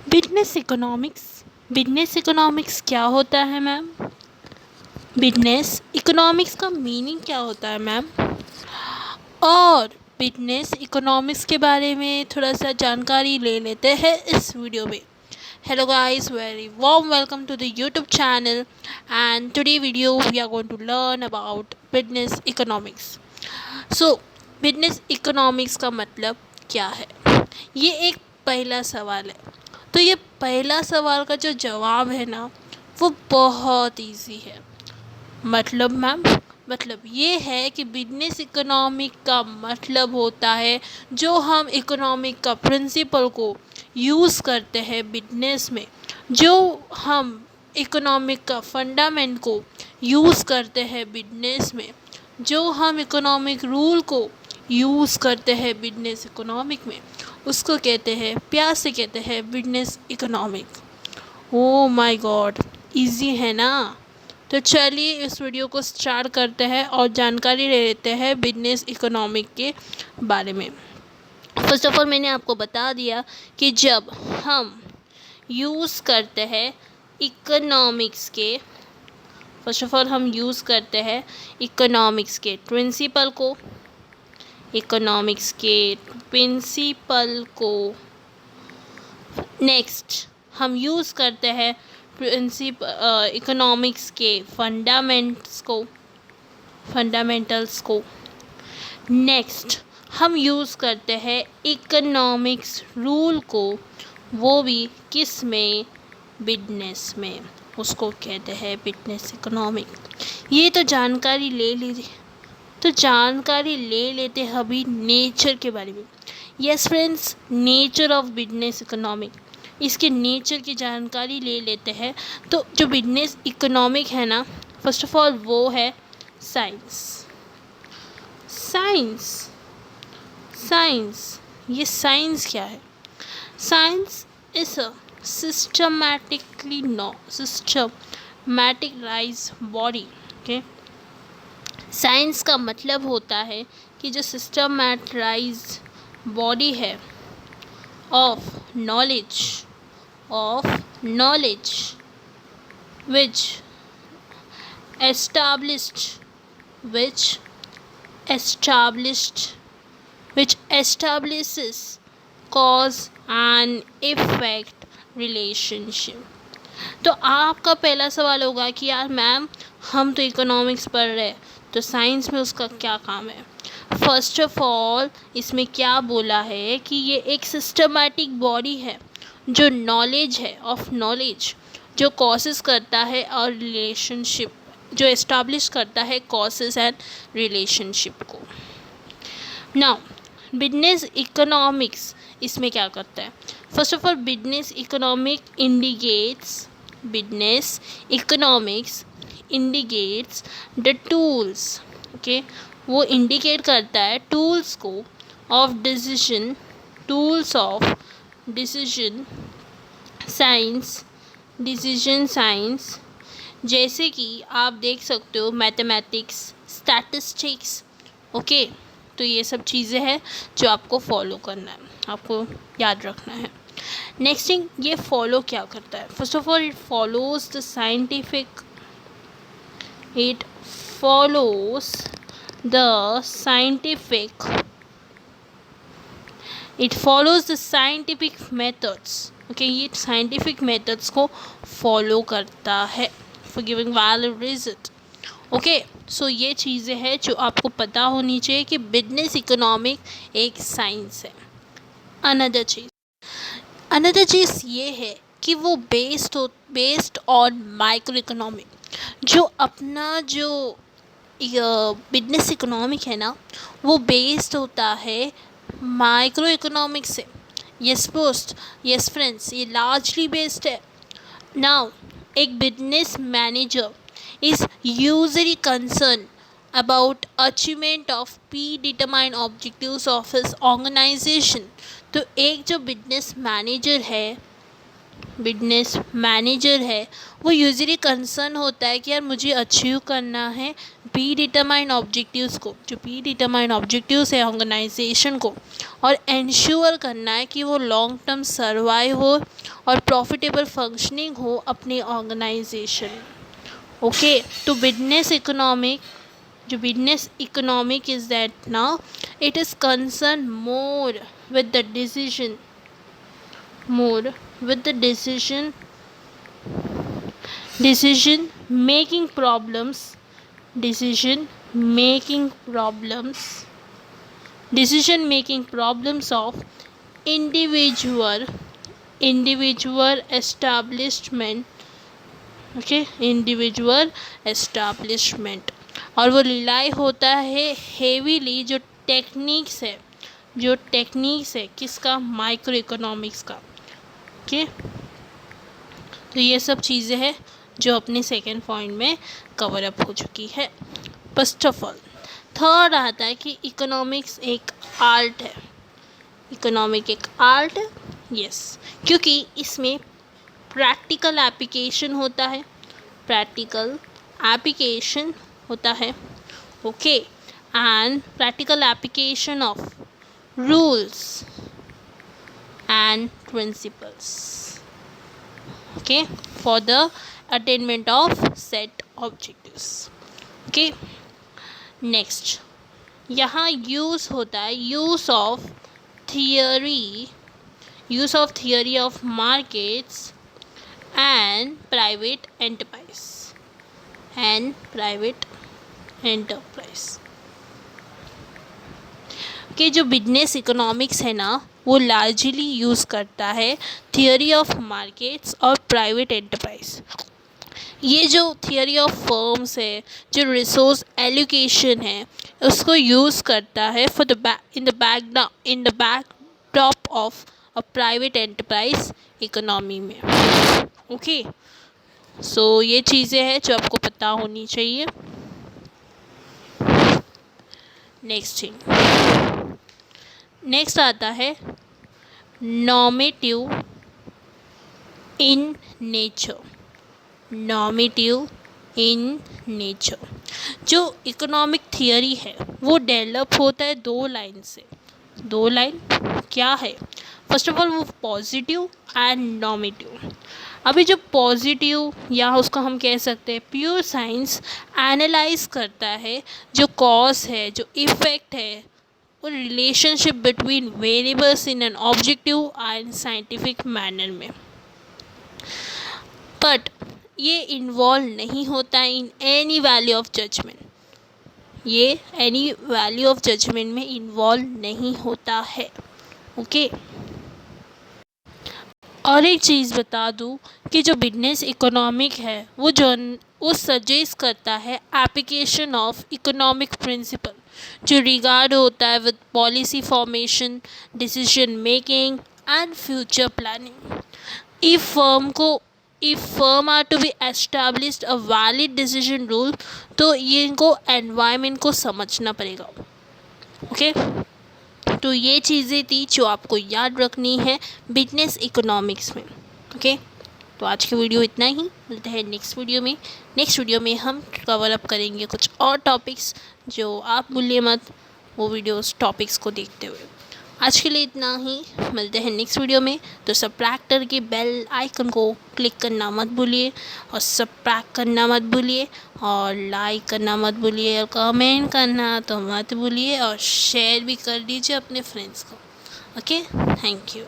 Business economics क्या होता है मैम? बिजनेस इकोनॉमिक्स का मीनिंग क्या होता है मैम? और बिजनेस इकोनॉमिक्स के बारे में थोड़ा सा जानकारी ले लेते हैं इस वीडियो में। Hello guys, very warm welcome to the YouTube channel, and today video we are going to learn about business economics. So business economics का मतलब क्या है? ये एक पहला सवाल है। तो ये पहला सवाल का जो जवाब है ना, वो बहुत इजी है। मतलब मैम, मतलब ये है कि बिजनेस इकोनॉमिक का मतलब होता है जो हम इकोनॉमिक का प्रिंसिपल को यूज़ करते हैं बिजनेस में, जो हम इकोनॉमिक का फंडामेंट को यूज़ करते हैं बिजनेस में, जो हम इकोनॉमिक रूल को यूज़ करते हैं बिजनेस इकोनॉमिक में, उसको कहते हैं, प्यार से कहते हैं business economic. Oh my God, easy है ना? तो चलिए इस वीडियो को स्टार्ट करते हैं और जानकारी ले लेते हैं बिजनेस इकोनॉमिक के बारे में। फर्स्ट ऑफ ऑल मैंने आपको बता दिया कि जब हम यूज़ करते हैं इकोनॉमिक्स के, फर्स्ट ऑफ ऑल हम यूज़ करते हैं इकोनॉमिक्स के प्रिंसिपल को, नेक्स्ट हम यूज़ करते हैं इकोनॉमिक्स के फंडामेंटल्स को, नेक्स्ट हम यूज़ करते हैं इकोनॉमिक्स रूल को, वो भी किस में? बिजनेस में। उसको कहते हैं बिजनेस इकोनॉमिक। ये तो जानकारी ले लीजिए। तो जानकारी ले लेते हैं अभी नेचर के बारे में। Yes friends, nature of business economic, इसके नेचर की जानकारी ले लेते हैं। तो जो बिजनेस इकोनॉमिक है ना, फर्स्ट ऑफ ऑल वो है साइंस। ये साइंस क्या है? Science is a systematicalise body. Okay, science का मतलब होता है कि जो सिस्टमैटिकलाइज बॉडी है of knowledge which establishes cause and effect relationship। तो आपका पहला सवाल होगा कि यार मैम, हम तो इकोनॉमिक्स पढ़ रहे हैं, तो साइंस में उसका क्या काम है? फर्स्ट ऑफ ऑल इसमें क्या बोला है कि ये एक सिस्टमैटिक बॉडी है जो नॉलेज जो कॉसेस करता है और रिलेशनशिप जो एस्टैब्लिश करता है कॉसेस एंड रिलेशनशिप को। नाउ बिजनेस इकोनॉमिक्स इसमें क्या करता है? First of all business economics indicates the tools. Okay, वो इंडिकेट करता है टूल्स ऑफ डिसीजन साइंस, जैसे कि आप देख सकते हो मैथमेटिक्स, स्टैटिस्टिक्स। ओके, तो ये सब चीज़ें हैं जो आपको फॉलो करना है, आपको याद रखना है। नेक्स्ट थिंग, ये फॉलो क्या करता है? First of all it follows the scientific methods. Okay, ये साइंटिफिक मेथड्स को फॉलो करता है for giving valid reason. Okay, so ये चीज़ें हैं जो आपको पता होनी चाहिए कि बिजनेस इकोनॉमिक एक साइंस है। अनदर चीज़ ये है कि वो बेस्ड ऑन माइक्रो इकोनॉमिक। जो अपना जो बिजनेस इकोनॉमिक है ना, वो बेस्ड होता है माइक्रो इकोनॉमिक से। यस फ्रेंड्स, ये लार्जली बेस्ड है। नाउ एक business manager is usually concerned about achievement of predetermined objectives of his organization। तो एक जो बिजनेस मैनेजर है वो यूजली कंसर्न होता है कि यार मुझे अचीव करना है प्री डिटरमाइंड ऑब्जेक्टिव्स को, जो प्री डिटरमाइंड ऑब्जेक्टिव्स है ऑर्गेनाइजेशन को, और इंश्योर करना है कि वो लॉन्ग टर्म सर्वाइव हो और प्रॉफिटेबल फंक्शनिंग हो अपने ऑर्गेनाइजेशन। ओके, तो बिजनेस इकोनॉमिक, जो business economic is that now it is concern more with the decision making problems of individual establishment, okay, individual establishment, और वो रिलाई होता है हेवीली जो टेक्निक्स है किसका, माइक्रो इकोनॉमिक्स का। ओके, तो ये सब चीज़ें हैं जो अपने सेकेंड पॉइंट में कवर अप हो चुकी है। फर्स्ट ऑफ ऑल थर्ड आता है कि इकोनॉमिक्स एक आर्ट है। इकोनॉमिक एक आर्ट है, यस, क्योंकि इसमें प्रैक्टिकल एप्लीकेशन होता है, okay, and practical application of rules and principles, okay, for the attainment of set objectives। okay, next यहाँ यूज़ होता है use of theory of markets and private enterprise कि जो बिजनेस इकोनॉमिक्स है ना वो लार्जली यूज़ करता है थियोरी ऑफ मार्केट्स और प्राइवेट एंटरप्राइज। ये जो थियोरी ऑफ फर्म्स है, जो रिसोर्स एलोकेशन है, उसको यूज़ करता है in the backdrop of a private enterprise economy में। ओके, सो ये चीज़ें हैं जो आपको पता होनी चाहिए। नेक्स्ट आता है नॉर्मेटिव इन नेचर। जो इकोनॉमिक थियरी है वो डेवलप होता है दो लाइन क्या है, फर्स्ट ऑफ ऑल वो पॉजिटिव एंड नॉर्मेटिव। अभी जो पॉजिटिव या उसको हम कह सकते हैं प्योर साइंस एनालाइज करता है जो कॉज है, जो इफ़ेक्ट है, और relationship between variables in an objective and scientific manner में, बट ये इन्वॉल्व नहीं होता है in any value of judgement में इन्वॉल्व नहीं होता है। ओके, और एक चीज़ बता दूँ कि जो बिजनेस इकोनॉमिक है वो सजेस्ट करता है एप्लीकेशन ऑफ इकोनॉमिक प्रिंसिपल जो रिगार्ड होता है with policy formation, decision making and future planning. If firm are to be established a valid decision rule, तो ये इनको एनवायरनमेंट को समझना पड़ेगा। ओके, तो ये चीज़ें थी जो आपको याद रखनी है बिजनेस इकोनॉमिक्स में। ओके, तो आज की वीडियो इतना ही, मिलते हैं नेक्स्ट वीडियो में हम कवर अप करेंगे कुछ और टॉपिक्स जो आप भूलिए मत वो वीडियोस टॉपिक्स को देखते हुए। आज के लिए इतना ही, मिलते हैं नेक्स्ट वीडियो में। तो सब्सक्राइब के बेल आइकन को क्लिक करना मत भूलिए, और सब्सक्राइब करना मत भूलिए, और लाइक करना मत भूलिए, और कमेंट करना तो मत भूलिए, और शेयर भी कर दीजिए अपने फ्रेंड्स को। Okay, thank you.